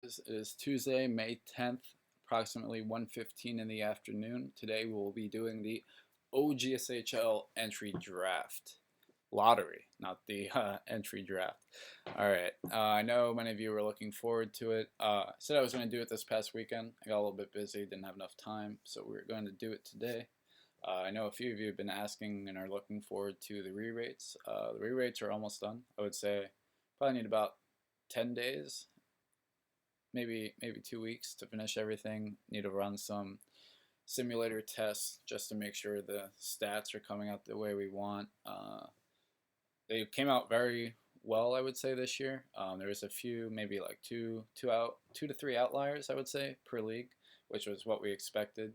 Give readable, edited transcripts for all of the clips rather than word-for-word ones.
It is Tuesday, May 10th, approximately 1:15 in the afternoon. Today we will be doing the OGSHL entry draft. Lottery, not the entry draft. All right. I know many of you were looking forward to it. I said I was going to do it this past weekend. I got a little bit busy, didn't have enough time, so we're going to do it today. I know a few of you have been asking and are looking forward to the re-rates. The re-rates are almost done. I would say probably need about 10 days, maybe 2 weeks to finish everything. Need to run some simulator tests just to make sure the stats are coming out the way we want. They came out very well, I would say, this year. There was a few, maybe like two to three outliers, I would say, per league, which was what we expected.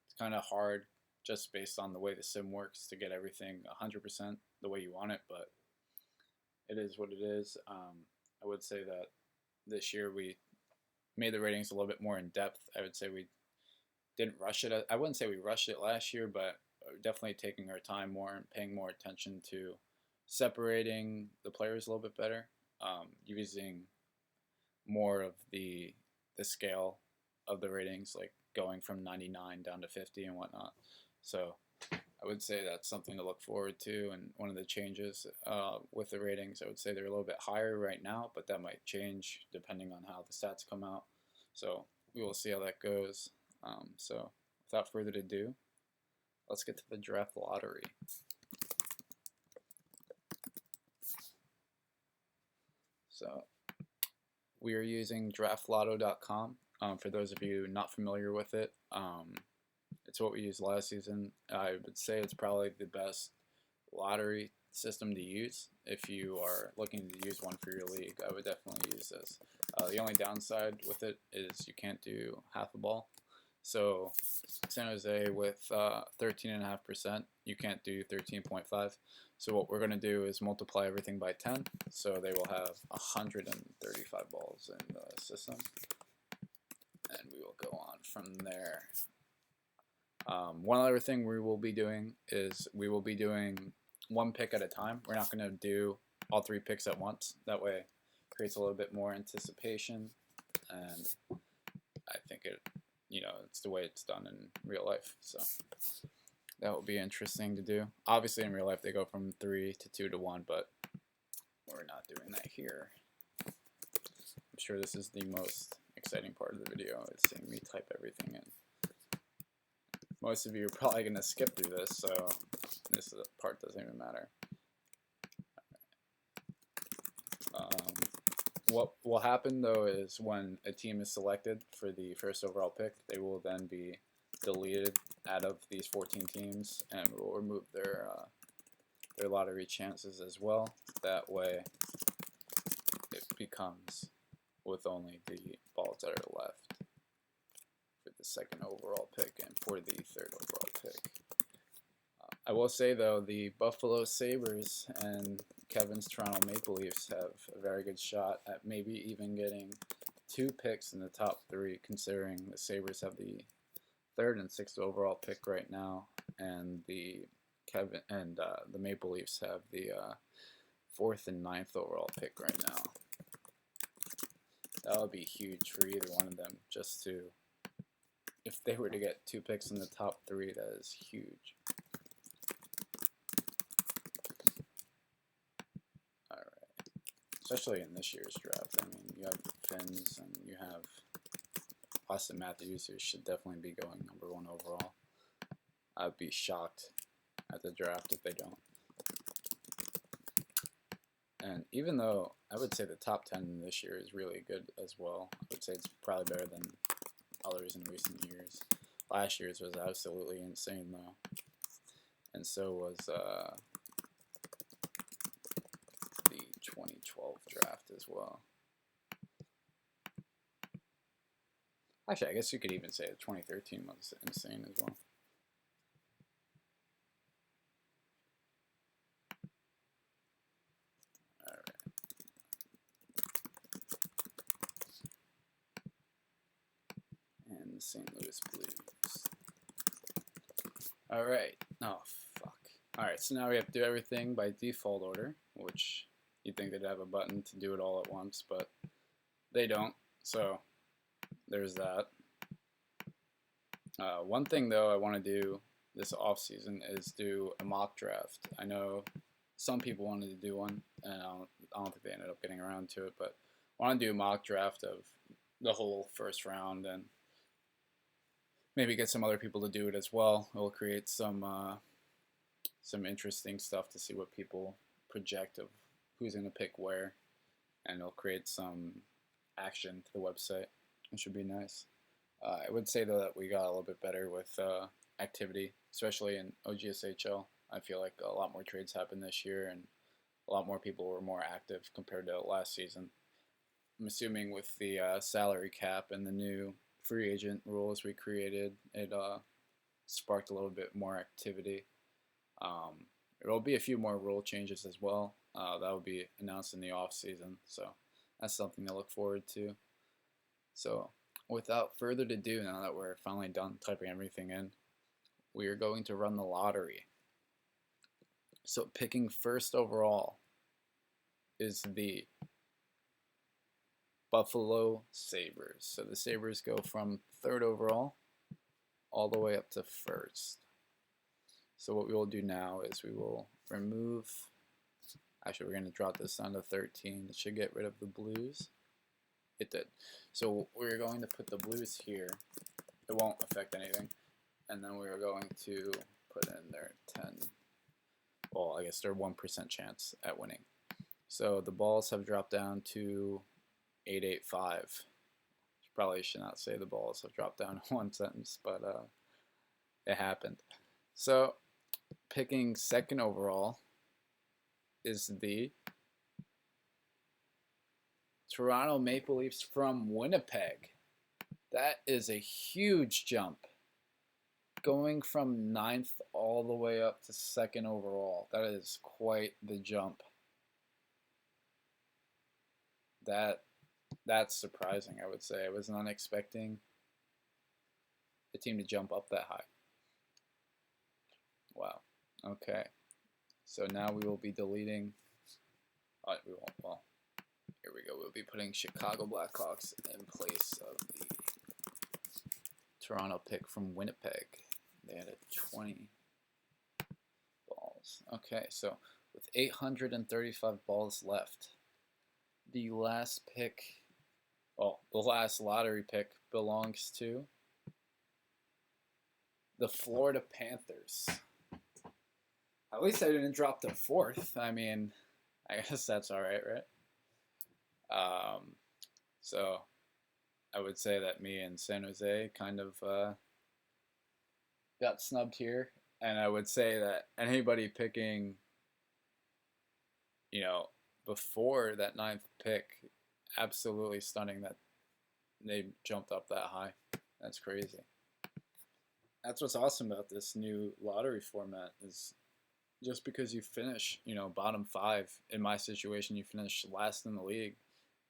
It's kind of hard just based on the way the sim works to get everything 100% the way you want it, but it is what it is. I would say that this year we made the ratings a little bit more in depth. I would say we didn't rush it. I wouldn't say we rushed it last year, but definitely taking our time more and paying more attention to separating the players a little bit better, using more of the scale of the ratings, like going from 99 down to 50 and whatnot. So I would say that's something to look forward to. And one of the changes with the ratings, I would say they're a little bit higher right now, but that might change depending on how the stats come out. So we will see how that goes. So without further ado, let's get to the draft lottery. So we are using draftlotto.com. For those of you not familiar with it, it's what we used last season. I would say it's probably the best lottery system to use. If you are looking to use one for your league, I would definitely use this. The only downside with it is you can't do half a ball. So San Jose with 13.5%, you can't do 13.5. So what we're going to do is multiply everything by 10. So they will have 135 balls in the system. And we will go on from there. One other thing we will be doing is we will be doing one pick at a time. We're not going to do all three picks at once. That way it creates a little bit more anticipation, and I think it's the way it's done in real life. So that will be interesting to do. Obviously in real life they go from 3 to 2 to 1, but we're not doing that here. I'm sure this is the most exciting part of the video, is seeing me type everything in. Most of you are probably going to skip through this, so this part doesn't even matter. What will happen, though, is when a team is selected for the first overall pick, they will then be deleted out of these 14 teams, and we'll remove their lottery chances as well. That way, it becomes with only the balls that are left for the second overall pick and for the third overall pick. I will say, though, the Buffalo Sabres and Kevin's Toronto Maple Leafs have a very good shot at maybe even getting 2 picks in the top 3, considering the Sabres have the 3rd and 6th overall pick right now, and the Maple Leafs have the 4th and 9th overall pick right now. That would be huge for either one of them, just to, if they were to get 2 picks in the top 3, that is huge. Especially in this year's draft. I mean, you have Finns and you have Austin Matthews, who should definitely be going #1 overall. I'd be shocked at the draft if they don't. And even though I would say the top 10 this year is really good as well, I would say it's probably better than others in recent years. Last year's was absolutely insane, though. And so was the 2012 draft as well. Actually, I guess you could even say the 2013 was insane as well. Alright. And the St. Louis Blues. Alright. Oh, fuck. Alright, so now we have to do everything by default order, which you'd think they'd have a button to do it all at once, but they don't. So there's that. One thing though I want to do this off season is do a mock draft. I know some people wanted to do one, and I don't think they ended up getting around to it, but I want to do a mock draft of the whole first round and maybe get some other people to do it as well. It will create some interesting stuff to see what people project of who's going to pick where, and it'll create some action to the website. It should be nice. I would say though that we got a little bit better with activity, especially in OGSHL. I feel like a lot more trades happened this year, and a lot more people were more active compared to last season. I'm assuming with the salary cap and the new free agent rules we created, it sparked a little bit more activity. There will be a few more rule changes as well. That will be announced in the off season, so that's something to look forward to. So, without further ado, now that we're finally done typing everything in, we are going to run the lottery. So, picking first overall is the Buffalo Sabres. So, the Sabres go from third overall all the way up to first. So what we will do now is we will remove, actually we're going to drop this down to 13. It should get rid of the blues. It did. So we're going to put the blues here. It won't affect anything. And then we're going to put in their 10, well I guess their 1% chance at winning. So the balls have dropped down to 885. Probably should not say the balls have dropped down in one sentence, but it happened. So picking second overall is the Toronto Maple Leafs from Winnipeg. That is a huge jump. Going from 9th all the way up to second overall. That is quite the jump. That's surprising, I would say. I was not expecting the team to jump up that high. Wow. Okay. So now we will be deleting. We won't. Well, here we go. We'll be putting Chicago Blackhawks in place of the Toronto pick from Winnipeg. They had a 20 balls. Okay, so with 835 balls left, the last pick, the last lottery pick belongs to the Florida Panthers. At least I didn't drop to fourth. I mean, I guess that's all right, right? So I would say that me and San Jose kind of got snubbed here, and I would say that anybody picking, before that 9th pick, absolutely stunning that they jumped up that high. That's crazy. That's what's awesome about this new lottery format is just because you finish, bottom 5, in my situation, you finish last in the league,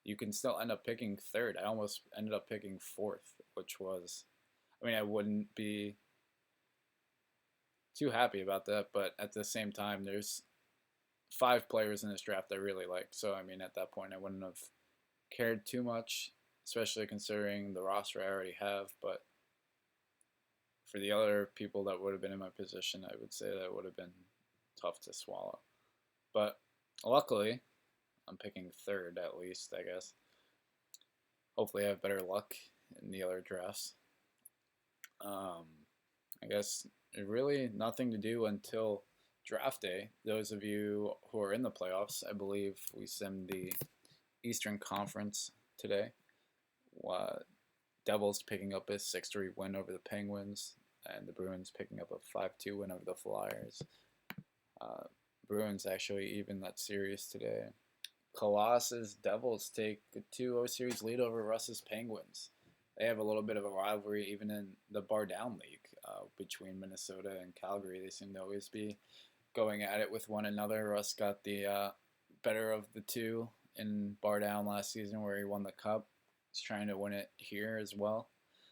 you can still end up picking third. I almost ended up picking fourth, which was, I wouldn't be too happy about that, but at the same time, there's 5 players in this draft I really like. So, at that point, I wouldn't have cared too much, especially considering the roster I already have, but for the other people that would have been in my position, I would say that would have been tough to swallow. But luckily, I'm picking third at least, I guess. Hopefully I have better luck in the other drafts. I guess really nothing to do until draft day. Those of you who are in the playoffs, I believe we simmed the Eastern Conference today. Devils picking up a 6-3 win over the Penguins, and the Bruins picking up a 5-2 win over the Flyers. Bruins actually even that series today. Colossus Devils take a 2-0 series lead over Russ's Penguins. They have a little bit of a rivalry even in the Bar Down League between Minnesota and Calgary. They seem to always be going at it with one another. Russ got the better of the two in Bar Down last season where he won the cup. He's trying to win it here as well.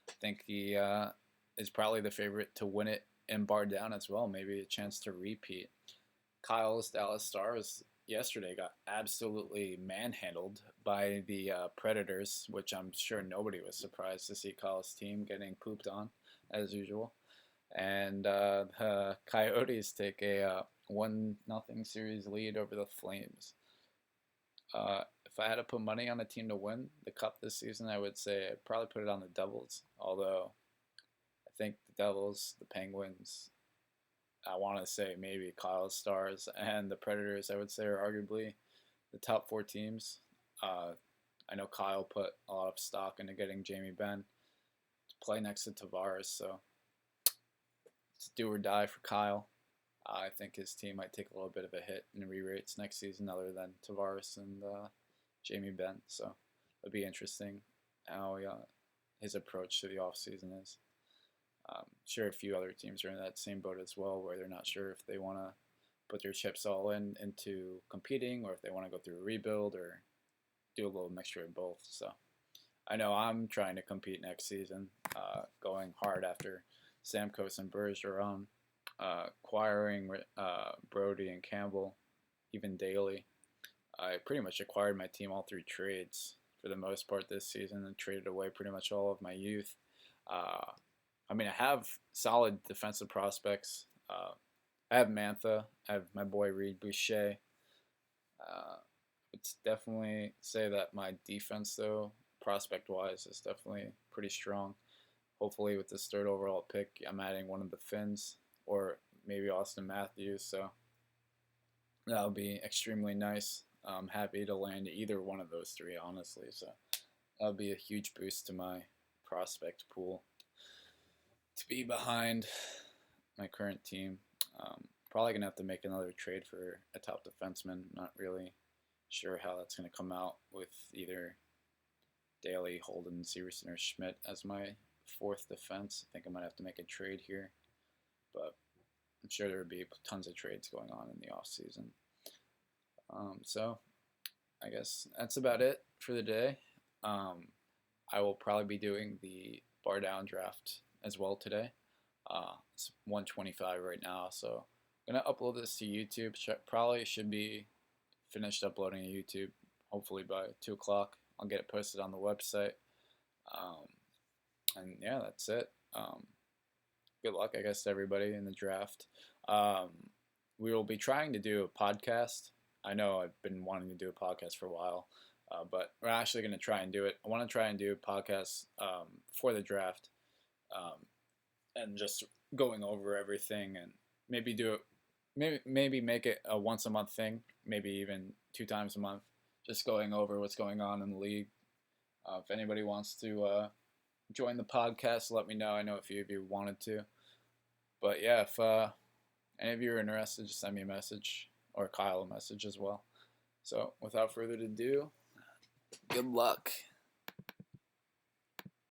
I think he is probably the favorite to win it in Bar Down as well. Maybe a chance to repeat. Kyle's Dallas Stars yesterday got absolutely manhandled by the Predators, which I'm sure nobody was surprised to see Kyle's team getting pooped on, as usual. And the Coyotes take a 1-0 series lead over the Flames. If I had to put money on a team to win the Cup this season, I would say I'd probably put it on the Devils. Although I think the Devils, the Penguins, I want to say maybe Kyle's Stars, and the Predators, I would say, are arguably the top four teams. Uh, I know Kyle put a lot of stock into getting Jamie Benn to play next to Tavares, so it's do or die for Kyle. I think his team might take a little bit of a hit in re-rates next season, other than Tavares and Jamie Benn. So it'll be interesting how his approach to the offseason is. Sure, a few other teams are in that same boat as well, where they're not sure if they want to put their chips all into competing, or if they want to go through a rebuild, or do a little mixture of both. So I know I'm trying to compete next season, going hard after Stamkos and Bergeron, acquiring Brody and Campbell, even Daly. I pretty much acquired my team all through trades for the most part this season, and traded away pretty much all of my youth. I mean, I have solid defensive prospects. I have Mantha. I have my boy Reed Boucher. It's definitely say that my defense, though, prospect-wise, is definitely pretty strong. Hopefully, with this third overall pick, I'm adding one of the Finns or maybe Austin Matthews. So that would be extremely nice. I'm happy to land either one of those three, honestly. So that would be a huge boost to my prospect pool to be behind my current team. Probably going to have to make another trade for a top defenseman. Not really sure how that's going to come out with either Daly, Holden, Severson, or Schmidt as my fourth defense. I think I might have to make a trade here, but I'm sure there would be tons of trades going on in the offseason. So I guess that's about it for the day. I will probably be doing the bar down draft as well today. It's 1:25 right now, so I'm gonna upload this to YouTube. Probably should be finished uploading to YouTube hopefully by 2 o'clock. I'll get it posted on the website. And yeah, that's it. Good luck, I guess, to everybody in the draft. We will be trying to do a podcast. I know I've been wanting to do a podcast for a while, but we're actually going to try and do it. I want to try and do a podcast for the draft, and just going over everything, and maybe do it. Maybe make it a once a month thing. Maybe even 2 times a month. Just going over what's going on in the league. If anybody wants to join the podcast, let me know. I know a few of you wanted to. But yeah, if any of you are interested, just send me a message, or Kyle a message as well. So without further ado, good luck.